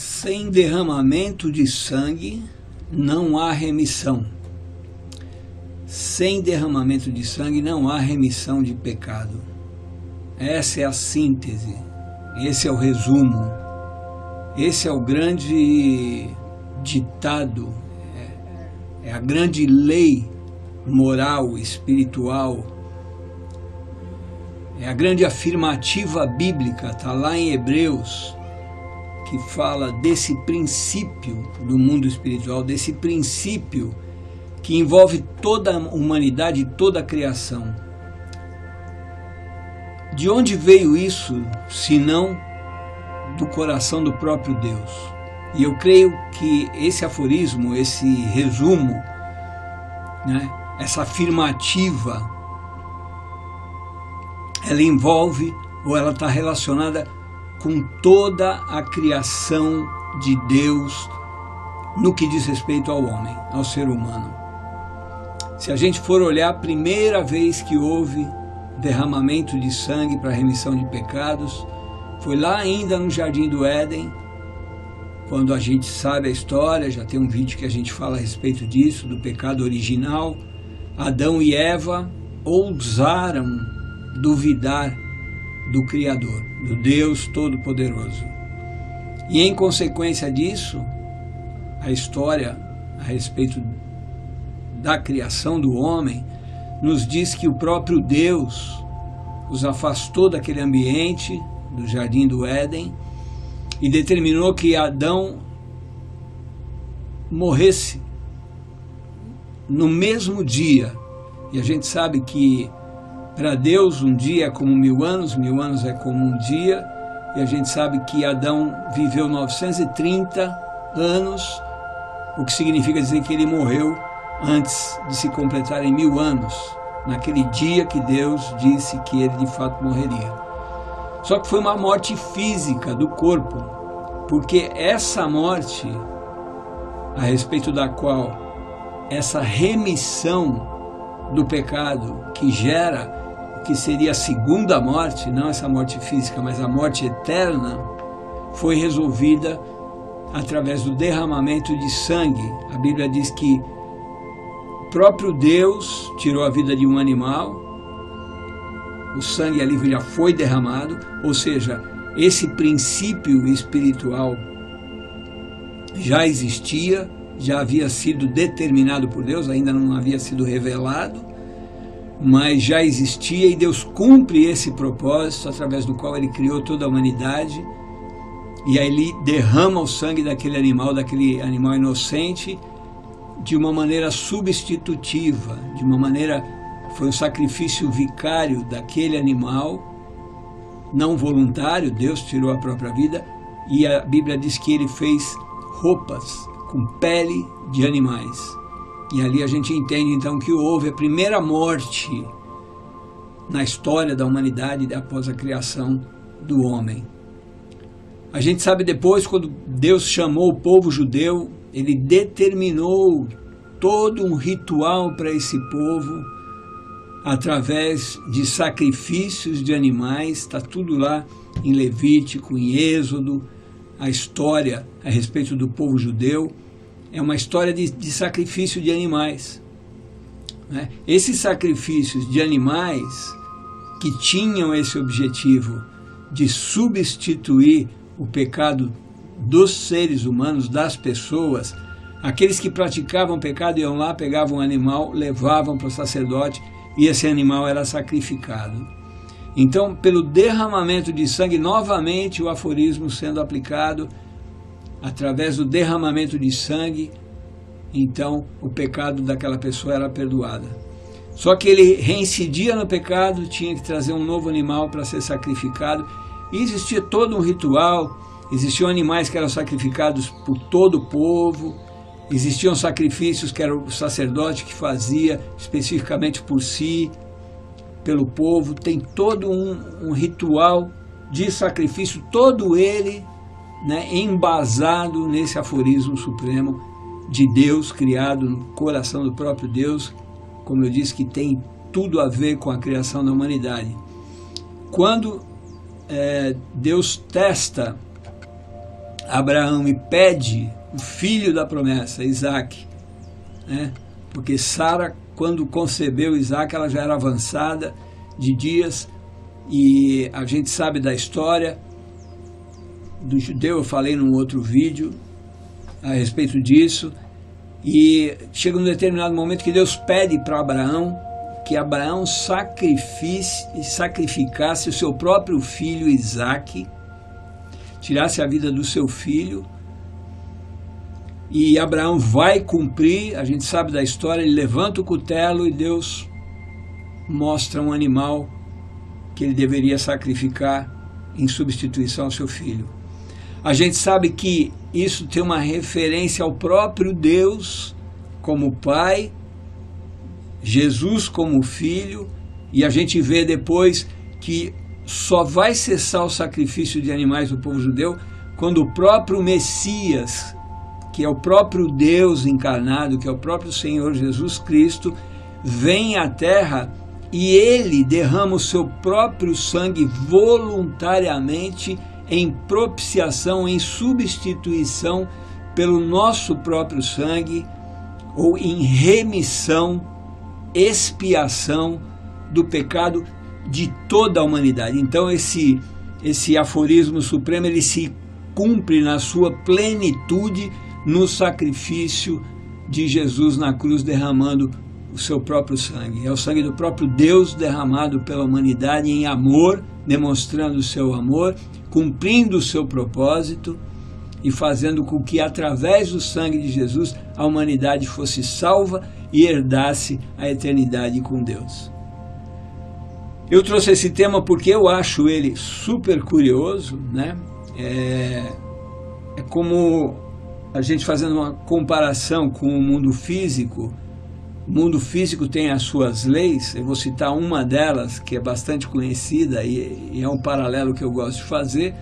Sem derramamento de sangue não há remissão. Sem derramamento de sangue não há remissão de pecado. Essa é a síntese, esse é o resumo, esse é o grande ditado, é a grande lei moral, espiritual, é a grande afirmativa bíblica, está lá em Hebreus, que fala desse princípio do mundo espiritual, desse princípio que envolve toda a humanidade e toda a criação. De onde veio isso, senão do coração do próprio Deus? E eu creio que esse aforismo, esse resumo, né, essa afirmativa, ela envolve ou ela está relacionada com toda a criação de Deus no que diz respeito ao homem, ao ser humano. Se a gente for olhar a primeira vez que houve derramamento de sangue para remissão de pecados, foi lá ainda no Jardim do Éden, quando a gente sabe a história, já tem um vídeo que a gente fala a respeito disso, do pecado original. Adão e Eva ousaram duvidar do Criador, do Deus Todo-Poderoso. E em consequência disso, a história a respeito da criação do homem nos diz que o próprio Deus os afastou daquele ambiente, do Jardim do Éden, e determinou que Adão morresse no mesmo dia. E a gente sabe que para Deus um dia é como 1000 anos é como um dia, e a gente sabe que Adão viveu 930 anos, o que significa dizer que ele morreu antes de se completarem 1000 anos, naquele dia que Deus disse que ele de fato morreria. Só que foi uma morte física do corpo, porque essa morte, a respeito da qual essa remissão do pecado que gera o que seria a segunda morte, não essa morte física, mas a morte eterna, foi resolvida através do derramamento de sangue. A Bíblia diz que o próprio Deus tirou a vida de um animal, o sangue ali já foi derramado, ou seja, esse princípio espiritual já existia, já havia sido determinado por Deus, ainda não havia sido revelado, mas já existia, e Deus cumpre esse propósito através do qual ele criou toda a humanidade, e aí ele derrama o sangue daquele animal inocente, de uma maneira substitutiva, de uma maneira, foi um sacrifício vicário daquele animal, não voluntário. Deus tirou a própria vida, e a Bíblia diz que ele fez roupas com pele de animais. E ali a gente entende então que houve a primeira morte na história da humanidade após a criação do homem. A gente sabe depois, quando Deus chamou o povo judeu, ele determinou todo um ritual para esse povo, através de sacrifícios de animais. Está tudo lá em Levítico, em Êxodo, a história a respeito do povo judeu. É uma história de sacrifício de animais, né? Esses sacrifícios de animais que tinham esse objetivo de substituir o pecado dos seres humanos, das pessoas, aqueles que praticavam pecado iam lá, pegavam um animal, levavam para o sacerdote, e esse animal era sacrificado. Então, pelo derramamento de sangue, novamente o aforismo sendo aplicado, através do derramamento de sangue, então o pecado daquela pessoa era perdoado. Só que ele reincidia no pecado, tinha que trazer um novo animal para ser sacrificado, e existia todo um ritual. Existiam animais que eram sacrificados por todo o povo, existiam sacrifícios que era o sacerdote que fazia especificamente por si, pelo povo. Tem todo um ritual de sacrifício, todo ele, né, embasado nesse aforismo supremo de Deus, criado no coração do próprio Deus, como eu disse, que tem tudo a ver com a criação da humanidade. Quando Deus testa Abraão e pede o filho da promessa, Isaque, né? Porque Sara, quando concebeu Isaque, ela já era avançada de dias, e a gente sabe da história do judeu, eu falei num outro vídeo a respeito disso, e chega um determinado momento que Deus pede para Abraão que Abraão sacrificasse o seu próprio filho Isaque, tirasse a vida do seu filho, e Abraão vai cumprir. A gente sabe da história, ele levanta o cutelo e Deus mostra um animal que ele deveria sacrificar em substituição ao seu filho. A gente sabe que isso tem uma referência ao próprio Deus como Pai, Jesus como Filho, e a gente vê depois que só vai cessar o sacrifício de animais do povo judeu quando o próprio Messias, que é o próprio Deus encarnado, que é o próprio Senhor Jesus Cristo, vem à terra e ele derrama o seu próprio sangue voluntariamente em propiciação, em substituição pelo nosso próprio sangue, ou em remissão, expiação do pecado de toda a humanidade. Então esse aforismo supremo, ele se cumpre na sua plenitude no sacrifício de Jesus na cruz, derramando o seu próprio sangue. É o sangue do próprio Deus derramado pela humanidade em amor, demonstrando o seu amor, cumprindo o seu propósito e fazendo com que, através do sangue de Jesus, a humanidade fosse salva e herdasse a eternidade com Deus. Eu trouxe esse tema porque eu acho ele super curioso, né? É como a gente fazendo uma comparação com o mundo físico. O mundo físico tem as suas leis, eu vou citar uma delas, que é bastante conhecida e é um paralelo que eu gosto de fazer,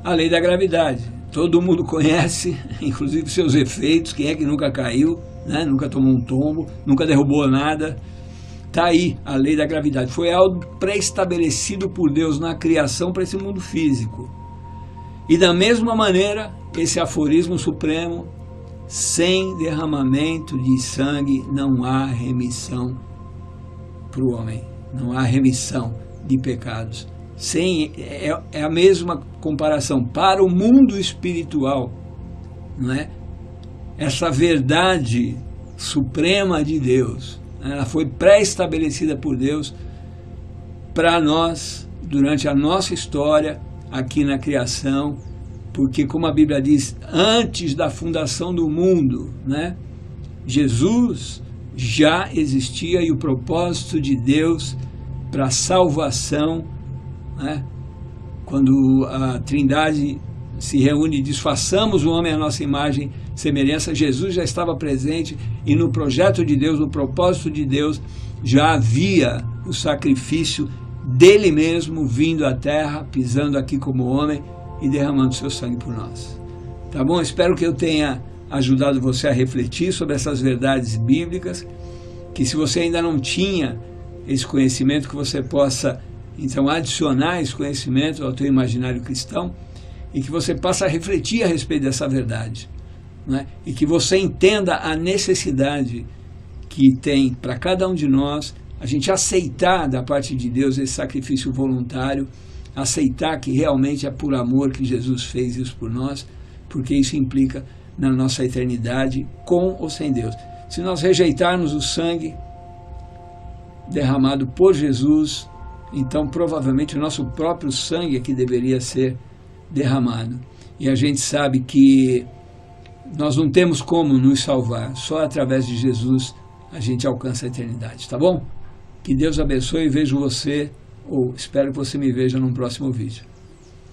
a lei da gravidade. Todo mundo conhece, inclusive seus efeitos. Quem é que nunca caiu, né? Nunca tomou um tombo, nunca derrubou nada? Está aí a lei da gravidade. Foi algo pré-estabelecido por Deus na criação para esse mundo físico. E da mesma maneira, esse aforismo supremo: sem derramamento de sangue não há remissão para o homem, não há remissão de pecados. É a mesma comparação para o mundo espiritual, não é? Essa verdade suprema de Deus, ela foi pré-estabelecida por Deus para nós durante a nossa história aqui na criação, porque, como a Bíblia diz, antes da fundação do mundo, né, Jesus já existia, e o propósito de Deus para a salvação, né, quando a Trindade se reúne e diz: façamos o homem à nossa imagem e semelhança, Jesus já estava presente, e no projeto de Deus, no propósito de Deus, já havia o sacrifício dele mesmo vindo à terra, pisando aqui como homem e derramando seu sangue por nós. Tá bom? Espero que eu tenha ajudado você a refletir sobre essas verdades bíblicas, que, se você ainda não tinha esse conhecimento, que você possa então adicionar esse conhecimento ao teu imaginário cristão, e que você possa refletir a respeito dessa verdade, né? E que você entenda a necessidade que tem para cada um de nós a gente aceitar da parte de Deus esse sacrifício voluntário, aceitar que realmente é por amor que Jesus fez isso por nós, porque isso implica na nossa eternidade com ou sem Deus. Se nós rejeitarmos o sangue derramado por Jesus, então provavelmente o nosso próprio sangue é que deveria ser derramado. E a gente sabe que nós não temos como nos salvar, só através de Jesus a gente alcança a eternidade, tá bom? Que Deus abençoe, e vejo você, ou espero que você me veja num próximo vídeo.